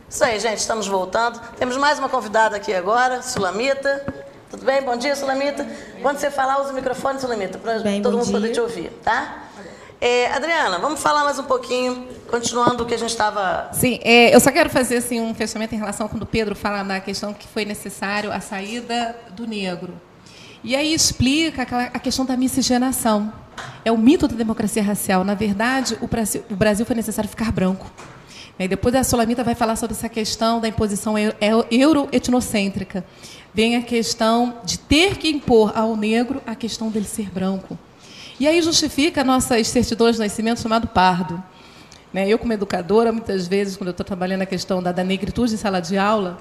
Isso aí, gente, estamos voltando. Temos mais uma convidada aqui agora, Sulamita. Tudo bem? Bom dia, Sulamita. Quando você falar, usa o microfone, Sulamita, para todo mundo poder te ouvir, tá? Adriana, vamos falar mais um pouquinho, continuando o que a gente estava... Sim, eu só quero fazer assim, um fechamento em relação quando o Pedro fala na questão que foi necessário a saída do negro. E aí explica a questão da miscigenação. É o mito da democracia racial. Na verdade, o Brasil foi necessário ficar branco. E depois a Sulamita vai falar sobre essa questão da imposição euro-etnocêntrica. Vem a questão de ter que impor ao negro a questão dele ser branco. E aí justifica a nossa certidão de nascimento chamado pardo. Eu, como educadora, muitas vezes, quando eu estou trabalhando a questão da negritude em sala de aula,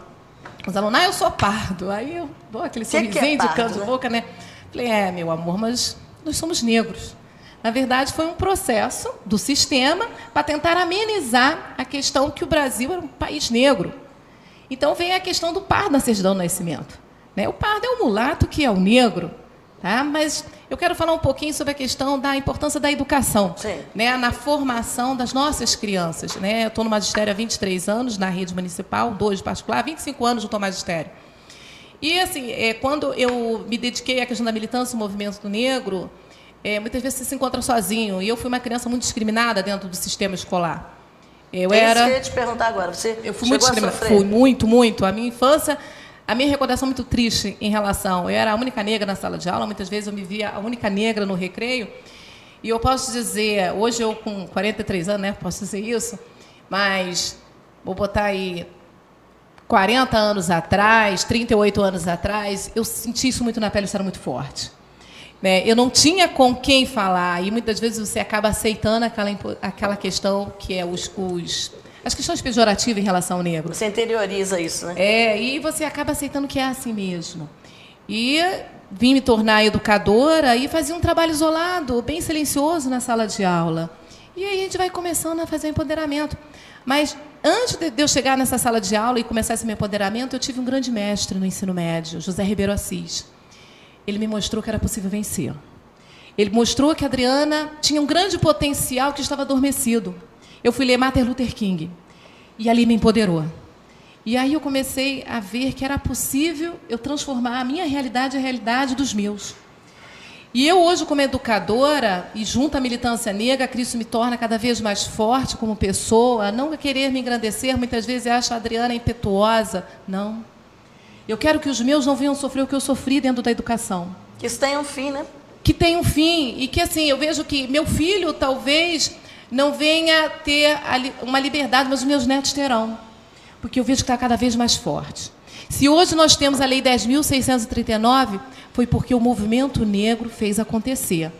os alunos, eu sou pardo. Aí eu dou aquele sorrisinho de canto de boca, né? Falei, meu amor, mas nós somos negros. Na verdade, foi um processo do sistema para tentar amenizar a questão que o Brasil era um país negro. Então, vem a questão do pardo na certidão do nascimento. O pardo é o mulato que é o negro. Tá? Mas eu quero falar um pouquinho sobre a questão da importância da educação, na formação das nossas crianças. Eu estou no magistério há 23 anos, na rede municipal, 2 particular, 25 anos no magistério. E, assim, quando eu me dediquei à questão da militância do movimento negro, muitas vezes você se encontra sozinho. E eu fui uma criança muito discriminada dentro do sistema escolar. Isso que eu ia te perguntar agora. Eu fui muito discriminada. Fui muito. A minha infância... A minha recordação é muito triste em relação... Eu era a única negra na sala de aula, muitas vezes eu me via a única negra no recreio. E eu posso dizer, hoje eu com 43 anos, posso dizer isso, mas vou botar aí 40 anos atrás, 38 anos atrás, eu senti isso muito na pele, isso era muito forte. Eu não tinha com quem falar, e muitas vezes você acaba aceitando aquela questão que é as questões pejorativas em relação ao negro. Você interioriza isso, né? E você acaba aceitando que é assim mesmo. E vim me tornar educadora e fazia um trabalho isolado, bem silencioso na sala de aula. E aí a gente vai começando a fazer empoderamento. Mas antes de eu chegar nessa sala de aula e começar esse meu empoderamento, eu tive um grande mestre no ensino médio, José Ribeiro Assis. Ele me mostrou que era possível vencer. Ele mostrou que a Adriana tinha um grande potencial que estava adormecido. Eu fui ler Martin Luther King, e ali me empoderou. E aí eu comecei a ver que era possível eu transformar a minha realidade e a realidade dos meus. E eu hoje, como educadora, e junto à militância negra, que isso me torna cada vez mais forte como pessoa, não querer me engrandecer, muitas vezes acho a Adriana impetuosa. Não. Eu quero que os meus não venham sofrer o que eu sofri dentro da educação. Que isso tenha um fim, né? Que tenha um fim. E que, assim, eu vejo que meu filho, talvez... não venha ter uma liberdade, mas os meus netos terão, porque eu vejo que está cada vez mais forte. Se hoje nós temos a Lei 10.639, foi porque o movimento negro fez acontecer.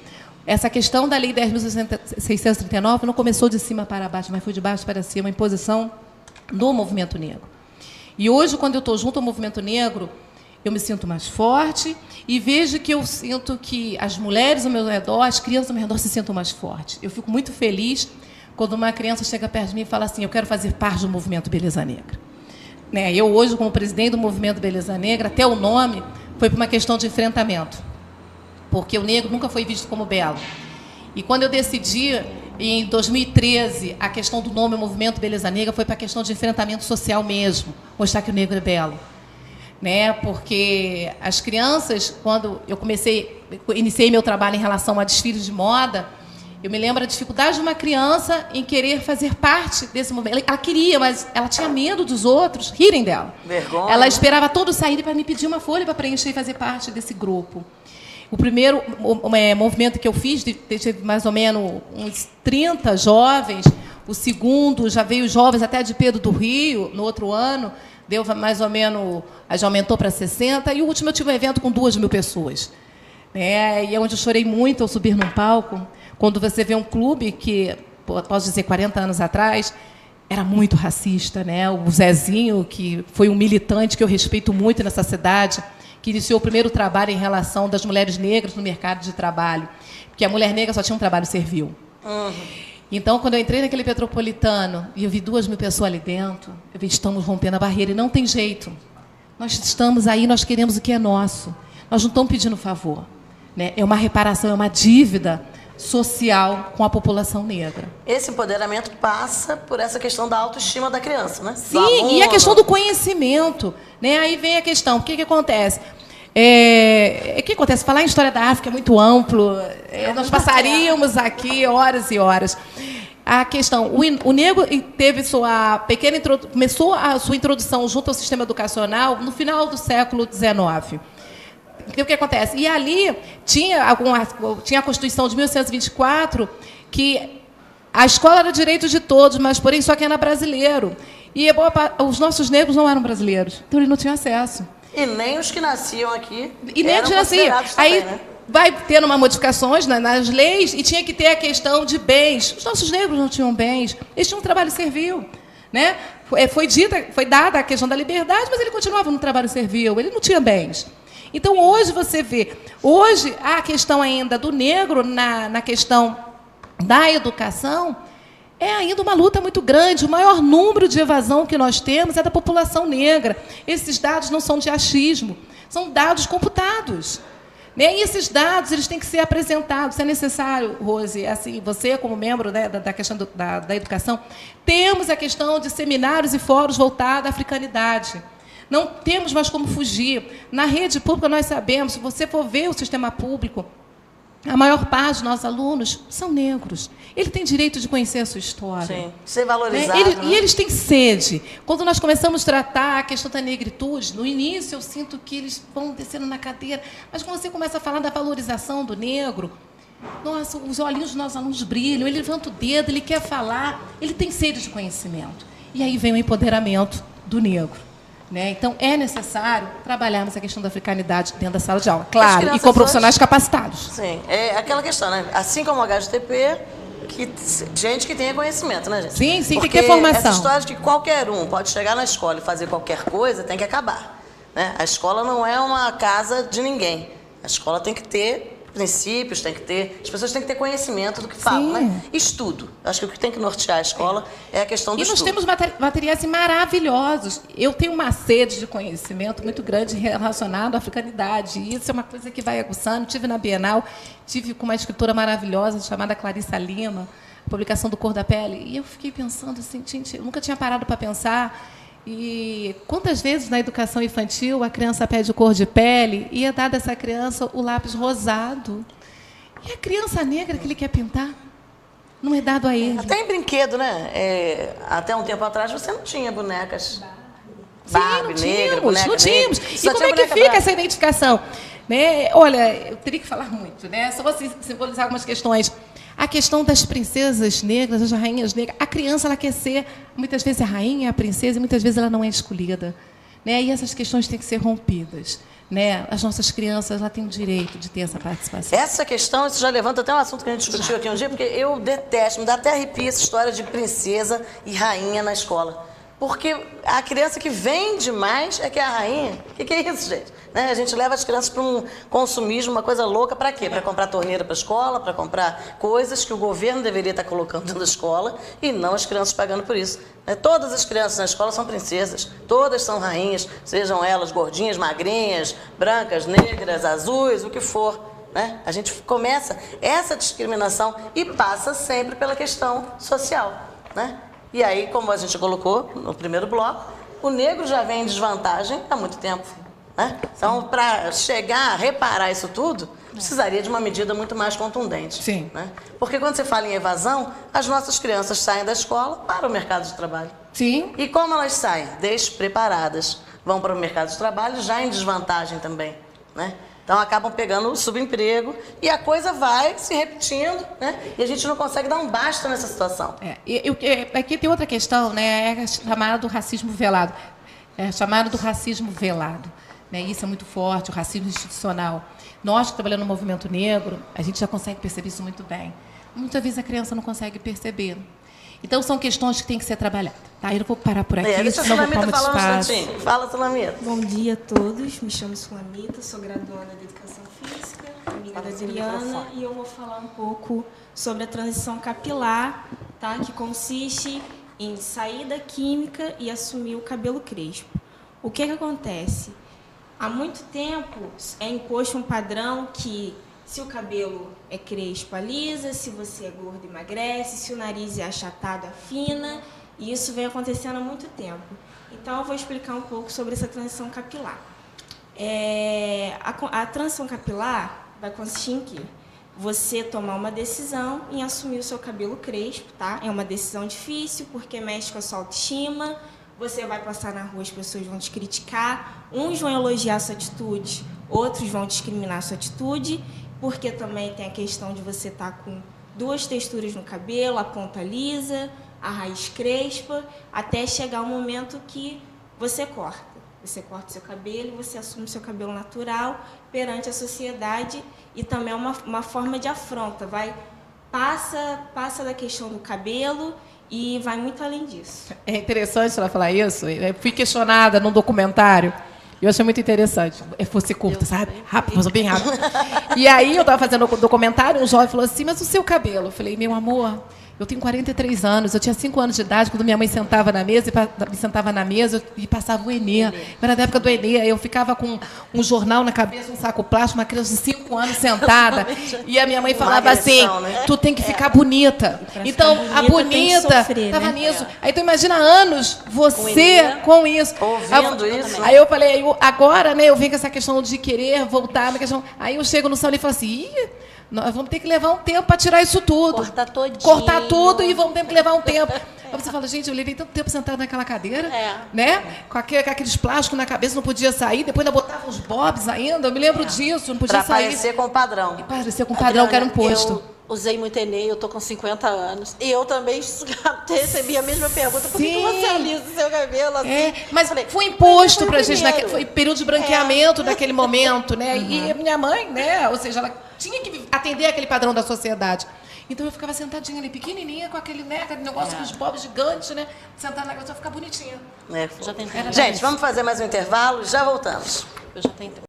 Essa questão da Lei 10.639 não começou de cima para baixo, mas foi de baixo para cima, uma imposição do movimento negro. E hoje, quando eu estou junto ao movimento negro, eu me sinto mais forte e vejo que eu sinto que as mulheres ao meu redor, as crianças ao meu redor se sintam mais fortes. Eu fico muito feliz quando uma criança chega perto de mim e fala assim, eu quero fazer parte do movimento Beleza Negra. Eu hoje, como presidente do movimento Beleza Negra, até o nome foi por uma questão de enfrentamento, porque o negro nunca foi visto como belo. E quando eu decidi, em 2013, a questão do nome Movimento Beleza Negra foi para a questão de enfrentamento social mesmo, mostrar que o negro é belo. Porque as crianças, quando eu iniciei meu trabalho em relação a desfiles de moda, eu me lembro da dificuldade de uma criança em querer fazer parte desse movimento. Ela queria, mas ela tinha medo dos outros rirem dela. Vergonha. Ela esperava todos saírem para me pedir uma folha para preencher e fazer parte desse grupo. O primeiro movimento que eu fiz, teve mais ou menos uns 30 jovens. O segundo, já veio jovens até de Pedro do Rio, no outro ano, deu mais ou menos, já aumentou para 60. E o último eu tive um evento com 2.000 pessoas. E é onde eu chorei muito ao subir num palco, quando você vê um clube que, posso dizer, 40 anos atrás, era muito racista. O Zezinho, que foi um militante que eu respeito muito nessa cidade, que iniciou o primeiro trabalho em relação das mulheres negras no mercado de trabalho, porque a mulher negra só tinha um trabalho servil. Então, quando eu entrei naquele Petropolitano e eu vi 2.000 pessoas ali dentro, eu vi, estamos rompendo a barreira e não tem jeito. Nós estamos aí, nós queremos o que é nosso. Nós não estamos pedindo favor. É uma reparação, é uma dívida social com a população negra. Esse empoderamento passa por essa questão da autoestima da criança, né? Sim, aluno, e a questão do conhecimento, né? Aí vem a questão, o que acontece? O que acontece? Falar em história da África é muito amplo, nós passaríamos aqui horas e horas. A questão, o negro teve começou a sua introdução junto ao sistema educacional no final do século XIX. O que acontece? E ali tinha a Constituição de 1824, que a escola era direito de todos, mas, porém, só quem era brasileiro. E os nossos negros não eram brasileiros, então eles não tinham acesso. E nem os que nasciam aqui e nem eram considerados também, né? Vai tendo modificações nas leis e tinha que ter a questão de bens. Os nossos negros não tinham bens, eles tinham um trabalho servil, né? Foi dada a questão da liberdade, mas ele continuava no trabalho servil, ele não tinha bens. Então, hoje você vê, hoje a questão ainda do negro na questão da educação é ainda uma luta muito grande. O maior número de evasão que nós temos é da população negra. Esses dados não são de achismo, são dados computados. E esses dados eles têm que ser apresentados. É necessário, Rose, assim, você como membro, né, da questão da educação, temos a questão de seminários e fóruns voltados à africanidade. Não temos mais como fugir. Na rede pública, nós sabemos, se você for ver o sistema público, a maior parte dos nossos alunos são negros. Ele tem direito de conhecer a sua história. Sim, ser valorizado. E eles têm sede. Quando nós começamos a tratar a questão da negritude, no início eu sinto que eles vão descendo na cadeira, mas quando você começa a falar da valorização do negro, nossa, os olhinhos dos nossos alunos brilham, ele levanta o dedo, ele quer falar, ele tem sede de conhecimento. E aí vem o empoderamento do negro. Né? Então, é necessário trabalharmos a questão da africanidade dentro da sala de aula, claro, e com profissionais capacitados. Sim, é aquela questão, né? Assim como o HGTP, gente que tenha conhecimento, né, gente? Sim, porque tem que ter formação. Essa história de que qualquer um pode chegar na escola e fazer qualquer coisa tem que acabar. Né? A escola não é uma casa de ninguém. A escola tem que ter princípios, as pessoas têm que ter conhecimento do que falam, né? Estudo. Acho que o que tem que nortear a escola é a questão do estudo. E nós temos materiais maravilhosos. Eu tenho uma sede de conhecimento muito grande relacionado à africanidade. E isso é uma coisa que vai aguçando. Tive na Bienal, tive com uma escritora maravilhosa chamada Clarissa Lima, a publicação do Cor da Pele. E eu fiquei pensando assim, gente, eu nunca tinha parado para pensar. E quantas vezes na educação infantil a criança pede cor de pele e é dado a essa criança o lápis rosado. E a criança negra que ele quer pintar não é dado a ele. Até em brinquedo, né? Até um tempo atrás você não tinha bonecas Barbie negra, boneca não tínhamos. Negra. E como é que fica essa identificação? Né? Olha, eu teria que falar muito, né? Só vou simbolizar algumas questões. A questão das princesas negras, das rainhas negras. A criança ela quer ser, muitas vezes, a rainha, a princesa, e muitas vezes ela não é escolhida. Né? E essas questões têm que ser rompidas. Né? As nossas crianças ela têm o direito de ter essa participação. Essa questão, isso já levanta até um assunto que a gente discutiu aqui um dia, porque eu detesto, me dá até arrepio essa história de princesa e rainha na escola. Porque a criança que vende mais é que é a rainha. O que é isso, gente? Né? A gente leva as crianças para um consumismo, uma coisa louca. Para quê? Para comprar torneira para a escola, para comprar coisas que o governo deveria estar colocando dentro da escola e não as crianças pagando por isso. Né? Todas as crianças na escola são princesas, todas são rainhas, sejam elas gordinhas, magrinhas, brancas, negras, azuis, o que for. Né? A gente começa essa discriminação e passa sempre pela questão social. Né? E aí, como a gente colocou no primeiro bloco, o negro já vem em desvantagem há muito tempo. Né? Então, para chegar a reparar isso tudo, precisaria de uma medida muito mais contundente. Sim. Né? Porque quando você fala em evasão, as nossas crianças saem da escola para o mercado de trabalho. Sim. E como elas saem? Despreparadas. Vão para o mercado de trabalho já em desvantagem também. Né? Então, acabam pegando o subemprego e a coisa vai se repetindo, né? E a gente não consegue dar um basta nessa situação. Aqui tem outra questão, né? É chamada do racismo velado. É chamado do racismo velado. Né? Isso é muito forte, o racismo institucional. Nós que trabalhamos no movimento negro, a gente já consegue perceber isso muito bem. Muitas vezes a criança não consegue perceber. Então, são questões que têm que ser trabalhadas. Tá? Eu vou parar por aqui, senão vou ocupar muito espaço. Fala, Sulamita. Bom dia a todos. Me chamo Sulamita, sou graduanda de Educação Física, amiga da Adriana, e eu vou falar um pouco sobre a transição capilar, tá? Que consiste em sair da química e assumir o cabelo crespo. O que acontece? Há muito tempo é imposto um padrão que se o cabelo é crespo, alisa, se você é gordo, emagrece, se o nariz é achatado, afina, e isso vem acontecendo há muito tempo. Então, eu vou explicar um pouco sobre essa transição capilar. A transição capilar vai consistir em quê? Você tomar uma decisão em assumir o seu cabelo crespo, tá? É uma decisão difícil, porque mexe com a sua autoestima, você vai passar na rua, as pessoas vão te criticar, uns vão elogiar a sua atitude, outros vão discriminar a sua atitude, porque também tem a questão de você estar com duas texturas no cabelo, a ponta lisa, a raiz crespa, até chegar o momento que você corta. Você corta o seu cabelo e você assume o seu cabelo natural perante a sociedade, e também é uma forma de afronta. Passa da questão do cabelo e vai muito além disso. É interessante ela falar isso. Eu fui questionada num documentário. Eu achei muito interessante. Fosse curto, sabe? Rápido, mas bem rápido. E aí eu estava fazendo o documentário, um jovem falou assim, mas o seu cabelo? Eu falei, meu amor, eu tenho 43 anos, eu tinha 5 anos de idade, quando minha mãe sentava na mesa, me sentava na mesa e passava o Enê. Era da época do Enê, eu ficava com um jornal na cabeça, um saco plástico, uma criança de 5 anos sentada, e a minha mãe falava assim, tu tem que ficar bonita. Então, a bonita estava nisso. Aí tu imagina anos você com isso. Ouvindo isso. Aí eu falei, agora, né, eu venho com essa questão de querer voltar, aí eu chego no salão e falo assim, nós vamos ter que levar um tempo para tirar isso tudo. Cortar tudo e vamos ter que levar um tempo. Aí você fala, gente, eu levei tanto tempo sentado naquela cadeira, né? Com aqueles plásticos na cabeça, não podia sair. Depois ainda botava uns bobs ainda. Eu me lembro disso, não podia sair. Para parecer com o padrão. E parecer com o padrão, que era um posto. Eu usei muito Enê, eu tô com 50 anos. E eu também recebi a mesma pergunta. Por que você alisa o seu cabelo assim? Mas foi imposto pra gente, foi período de branqueamento daquele momento, né? E a minha mãe, né? Ou seja, ela tinha que atender aquele padrão da sociedade. Então eu ficava sentadinha ali, pequenininha, com aquele negócio com os bobs gigantes, né? Sentada na casa, eu ficar bonitinha. Gente, vamos fazer mais um intervalo e já voltamos. Eu já tentei.